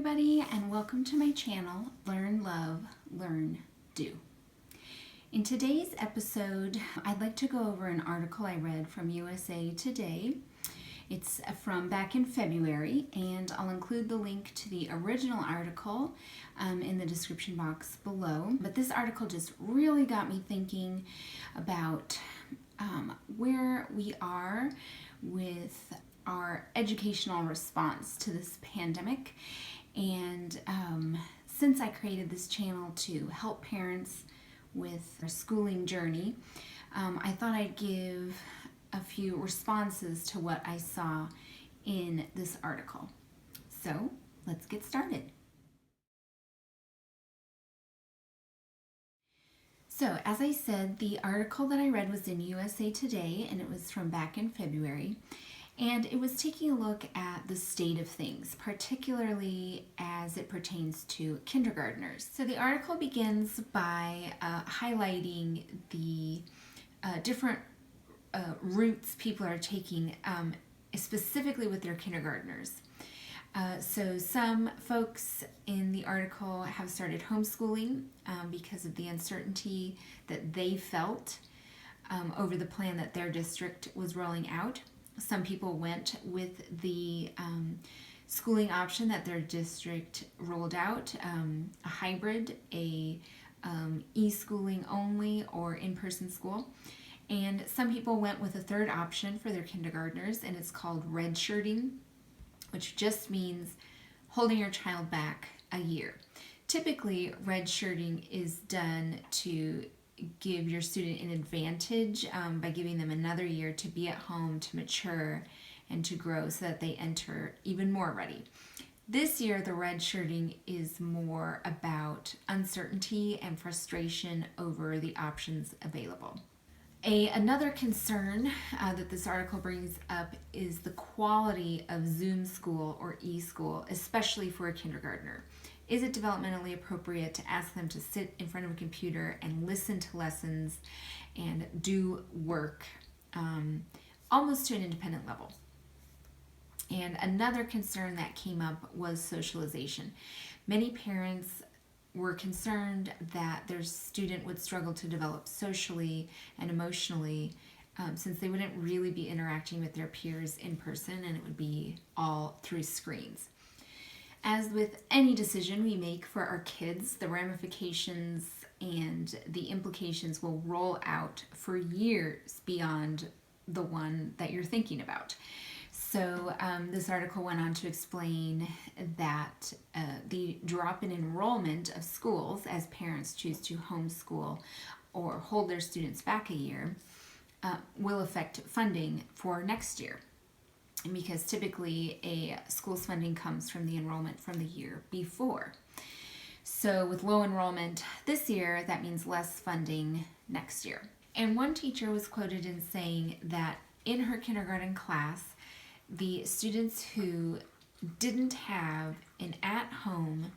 everybody, and welcome to my channel, Learn, Love, Learn, Do. In today's episode, I'd like to go over an article I read from USA Today. It's from back in February, and I'll include the link to the original article in the description box below. But this article just really got me thinking about where we are with our educational response to this pandemic. And since I created this channel to help parents with their schooling journey, I thought I'd give a few responses to what I saw in this article. So let's get started. So as I said, the article that I read was in USA Today, and it was from back in February. And it was taking a look at the state of things, particularly as it pertains to kindergartners. So the article begins by highlighting the different routes people are taking, specifically with their kindergartners. So some folks in the article have started homeschooling because of the uncertainty that they felt over the plan that their district was rolling out. Some people went with the schooling option that their district rolled out, a hybrid, e-schooling only, or in-person school. And some people went with a third option for their kindergartners, and it's called redshirting, which just means holding your child back a year. Typically, redshirting is done to give your student an advantage by giving them another year to be at home, to mature, and to grow so that they enter even more ready. This year, the redshirting is more about uncertainty and frustration over the options available. Another concern that this article brings up is the quality of Zoom school or e-school, especially for a kindergartner. Is it developmentally appropriate to ask them to sit in front of a computer and listen to lessons and do work almost to an independent level? And another concern that came up was socialization. Many parents were concerned that their student would struggle to develop socially and emotionally since they wouldn't really be interacting with their peers in person, and it would be all through screens. As with any decision we make for our kids, the ramifications and the implications will roll out for years beyond the one that you're thinking about. So this article went on to explain that the drop in enrollment of schools as parents choose to homeschool or hold their students back a year will affect funding for next year. And because typically a school's funding comes from the enrollment from the year before. So with low enrollment this year, that means less funding next year. And one teacher was quoted in saying that in her kindergarten class, the students who didn't have an at-home,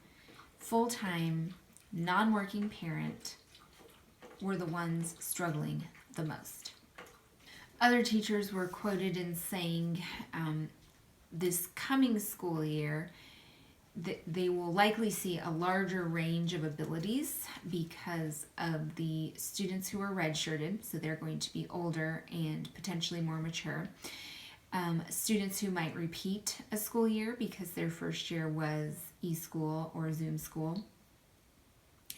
full-time, non-working parent were the ones struggling the most. Other teachers were quoted in saying this coming school year that they will likely see a larger range of abilities because of the students who are redshirted, so they're going to be older and potentially more mature. Students who might repeat a school year because their first year was e-school or Zoom school.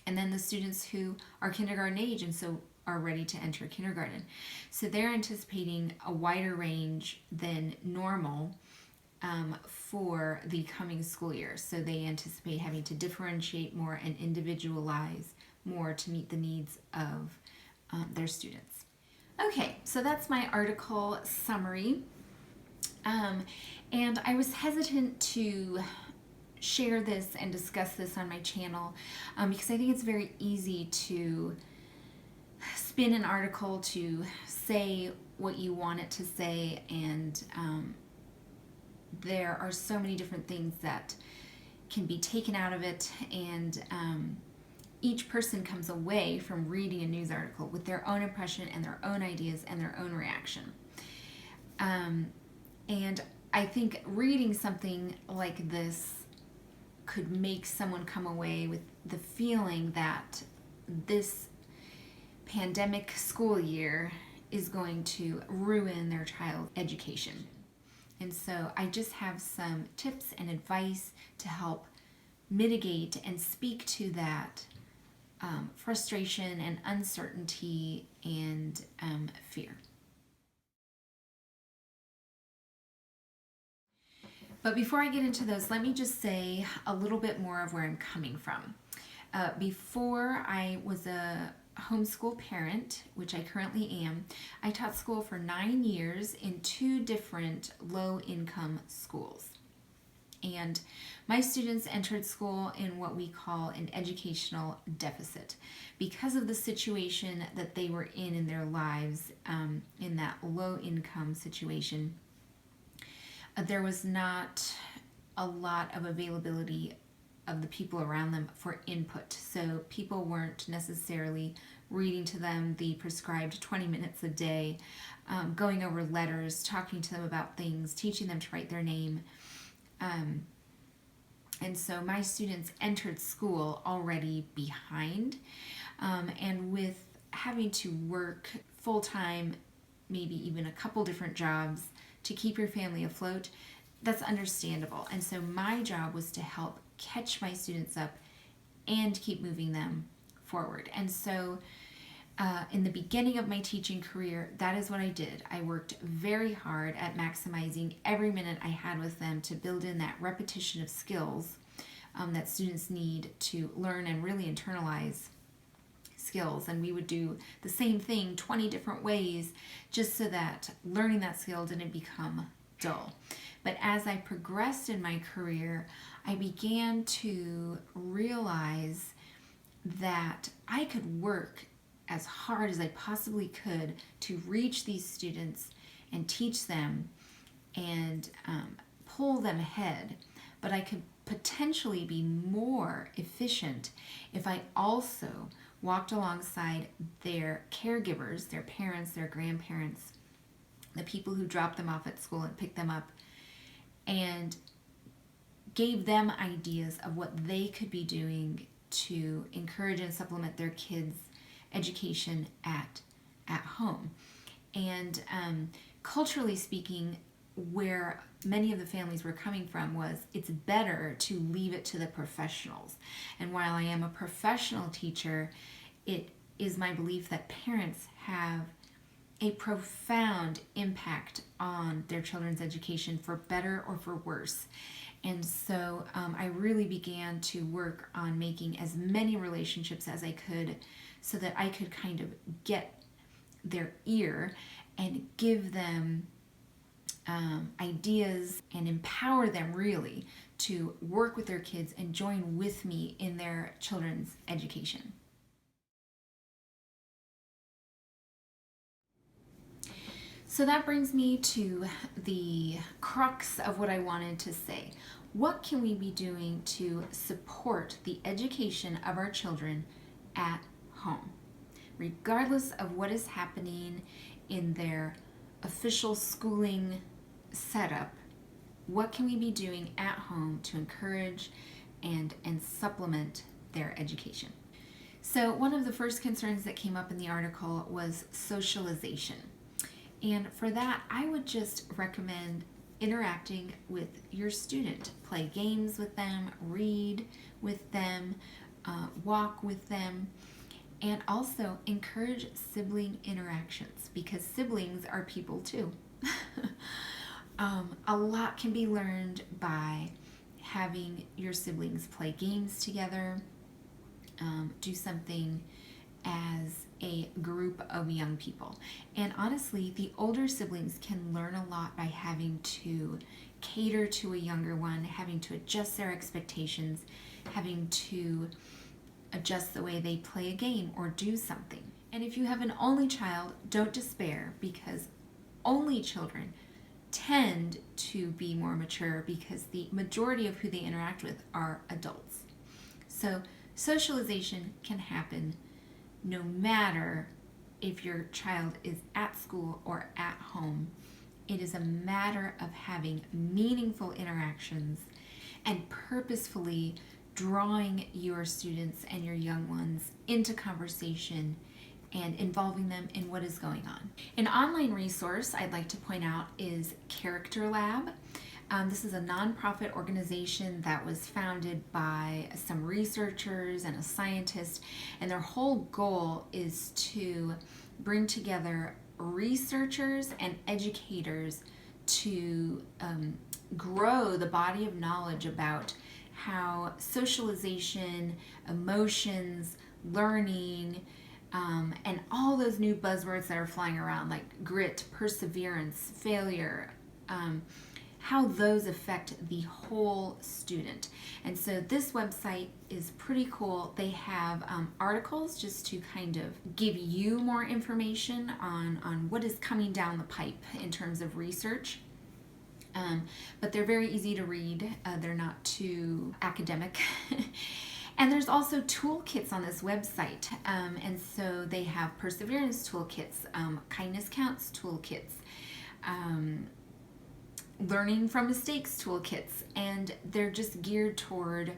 And then the students who are kindergarten age and so are ready to enter kindergarten. So they're anticipating a wider range than normal for the coming school year. So they anticipate having to differentiate more and individualize more to meet the needs of their students. Okay, so that's my article summary. And I was hesitant to share this and discuss this on my channel because I think it's very easy to spin an article to say what you want it to say, and there are so many different things that can be taken out of it, and each person comes away from reading a news article with their own impression and their own ideas and their own reaction. And I think reading something like this could make someone come away with the feeling that this pandemic school year is going to ruin their child's education. And so I just have some tips and advice to help mitigate and speak to that frustration and uncertainty and fear. But before I get into those, let me just say a little bit more of where I'm coming from. Before I was a homeschool parent, which I currently am, I taught school for 9 years in 2 different low-income schools. And my students entered school in what we call an educational deficit because of the situation that they were in their lives, in that low-income situation. There was not a lot of availability of the people around them for input. So people weren't necessarily reading to them the prescribed 20 minutes a day, going over letters, talking to them about things, teaching them to write their name. And so my students entered school already behind, and with having to work full-time, maybe even a couple different jobs to keep your family afloat, that's understandable. And so my job was to help catch my students up and keep moving them forward. And so in the beginning of my teaching career, that is what I did. I worked very hard at maximizing every minute I had with them to build in that repetition of skills that students need to learn and really internalize skills. And we would do the same thing 20 different ways just so that learning that skill didn't become dull. But as I progressed in my career, I began to realize that I could work as hard as I possibly could to reach these students and teach them and pull them ahead, but I could potentially be more efficient if I also walked alongside their caregivers, their parents, their grandparents, the people who dropped them off at school and picked them up, and gave them ideas of what they could be doing to encourage and supplement their kids' education at home. And culturally speaking, where many of the families were coming from was it's better to leave it to the professionals. And while I am a professional teacher, it is my belief that parents have a profound impact on their children's education, for better or for worse. And so I really began to work on making as many relationships as I could so that I could kind of get their ear and give them ideas and empower them really to work with their kids and join with me in their children's education. So that brings me to the crux of what I wanted to say. What can we be doing to support the education of our children at home? Regardless of what is happening in their official schooling setup, what can we be doing at home to encourage and supplement their education? So one of the first concerns that came up in the article was socialization. And for that, I would just recommend interacting with your student. Play games with them, read with them, walk with them, and also encourage sibling interactions, because siblings are people too. A lot can be learned by having your siblings play games together, do something as a group of young people. And honestly, the older siblings can learn a lot by having to cater to a younger one, having to adjust their expectations, having to adjust the way they play a game or do something. And if you have an only child, don't despair, because only children tend to be more mature because the majority of who they interact with are adults. So socialization can happen no matter if your child is at school or at home. It is a matter of having meaningful interactions and purposefully drawing your students and your young ones into conversation and involving them in what is going on. An online resource I'd like to point out is Character Lab. This is a nonprofit organization that was founded by some researchers and a scientist, and their whole goal is to bring together researchers and educators to grow the body of knowledge about how socialization, emotions, learning, and all those new buzzwords that are flying around like grit, perseverance, failure, how those affect the whole student. And so this website is pretty cool. They have articles just to kind of give you more information on what is coming down the pipe in terms of research. But they're very easy to read. They're not too academic. And there's also toolkits on this website. And so they have perseverance toolkits, kindness counts toolkits, learning from mistakes toolkits, and they're just geared toward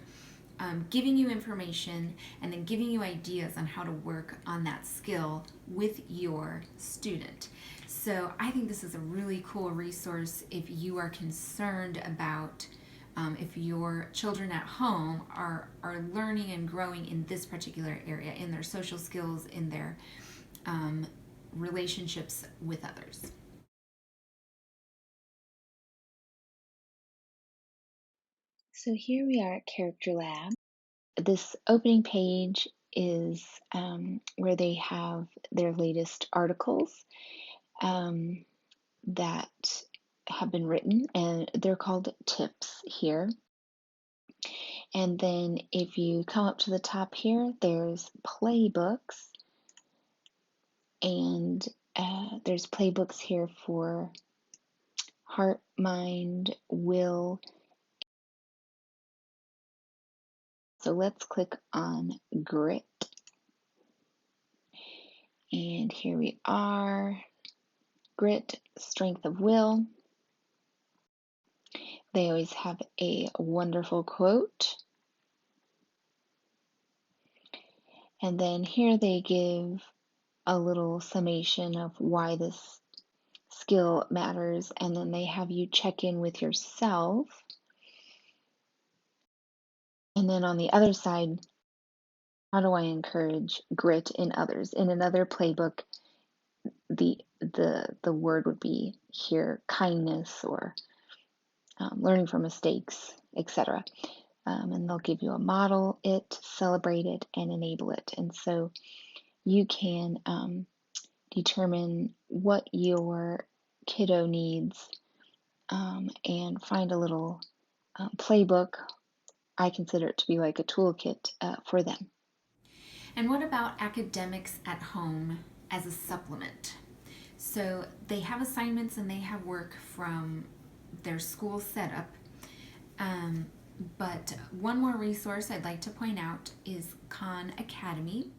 giving you information and then giving you ideas on how to work on that skill with your student. So I think this is a really cool resource if you are concerned about if your children at home are learning and growing in this particular area, in their social skills, in their relationships with others. So here we are at Character Lab. This opening page is where they have their latest articles that have been written, and they're called tips here. And then if you come up to the top here, there's playbooks, and there's playbooks here for heart, mind, will. So let's click on grit. And here we are. Grit, strength of will. They always have a wonderful quote. And then here they give a little summation of why this skill matters. And then they have you check in with yourself. And then on the other side, how do I encourage grit in others? In another playbook, the word would be here kindness or learning from mistakes, etc. And they'll give you a model it, celebrate it, and enable it. And so you can determine what your kiddo needs and find a little playbook. I consider it to be like a toolkit for them. And what about academics at home as a supplement? So they have assignments and they have work from their school setup. But one more resource I'd like to point out is Khan Academy.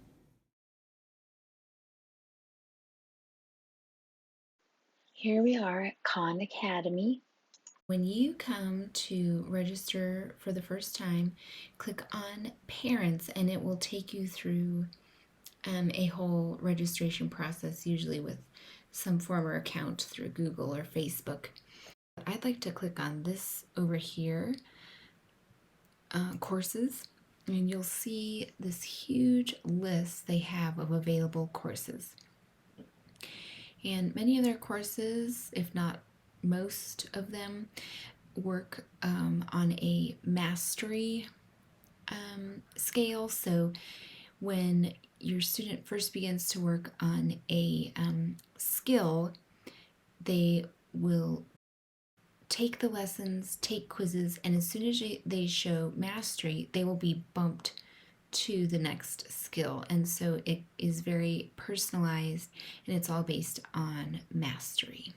Here we are at Khan Academy. When you come to register for the first time, click on Parents and it will take you through a whole registration process, usually with some former account through Google or Facebook. I'd like to click on this over here, courses, and you'll see this huge list they have of available courses. And many of their courses, if not most of them, work on a mastery scale. So when your student first begins to work on a skill, they will take the lessons, take quizzes, and as soon as they show mastery, they will be bumped to the next skill. And so it is very personalized and it's all based on mastery.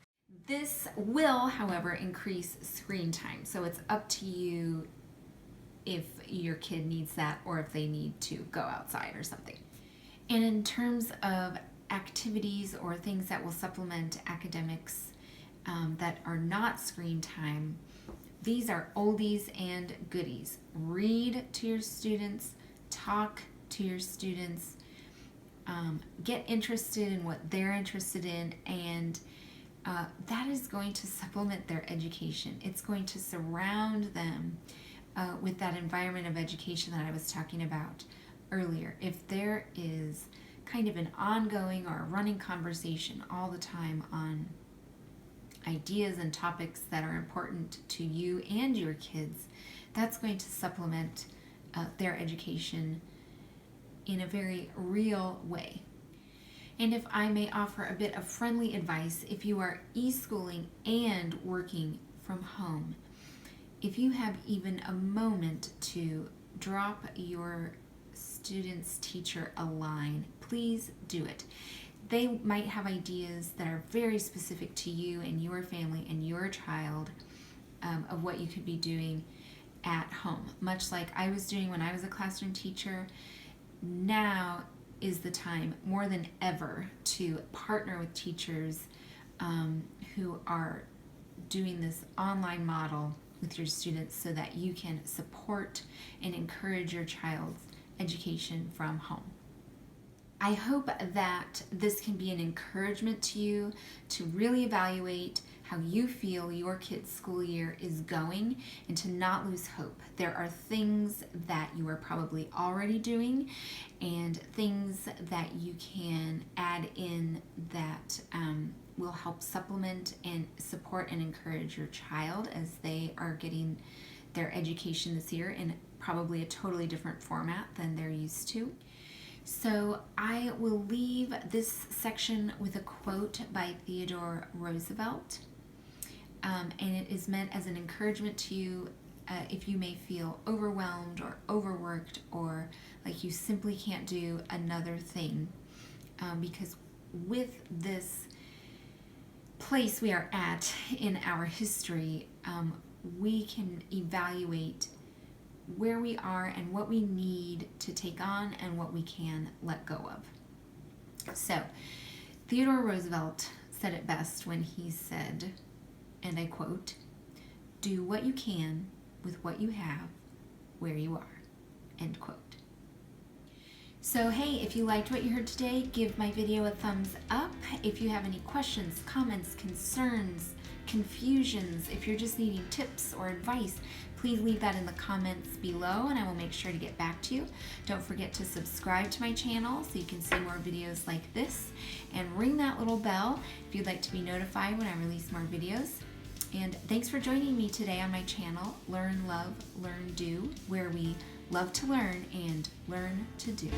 This will, however, increase screen time. So it's up to you if your kid needs that or if they need to go outside or something. And in terms of activities or things that will supplement academics that are not screen time, these are oldies and goodies. Read to your students, talk to your students, get interested in what they're interested in, and that is going to supplement their education. It's going to surround them with that environment of education that I was talking about earlier. If there is kind of an ongoing or a running conversation all the time on ideas and topics that are important to you and your kids, that's going to supplement their education in a very real way. And if I may offer a bit of friendly advice, if you are e-schooling and working from home, if you have even a moment to drop your student's teacher a line, please do it. They might have ideas that are very specific to you and your family and your child of what you could be doing at home, much like I was doing when I was a classroom teacher. Now is the time more than ever to partner with teachers who are doing this online model with your students so that you can support and encourage your child's education from home. I hope that this can be an encouragement to you to really evaluate how you feel your kid's school year is going and to not lose hope. There are things that you are probably already doing and things that you can add in that will help supplement and support and encourage your child as they are getting their education this year in probably a totally different format than they're used to. So I will leave this section with a quote by Theodore Roosevelt, and it is meant as an encouragement to you if you may feel overwhelmed or overworked or like you simply can't do another thing, because with this place we are at in our history, we can evaluate where we are and what we need to take on and what we can let go of. So, Theodore Roosevelt said it best when he said, and I quote, "Do what you can with what you have where you are," end quote. So hey, if you liked what you heard today, give my video a thumbs up. If you have any questions, comments, concerns, confusions, if you're just needing tips or advice, please leave that in the comments below and I will make sure to get back to you. Don't forget to subscribe to my channel so you can see more videos like this, and ring that little bell if you'd like to be notified when I release more videos. And thanks for joining me today on my channel, Learn, Love, Learn, Do, where we love to learn and learn to do.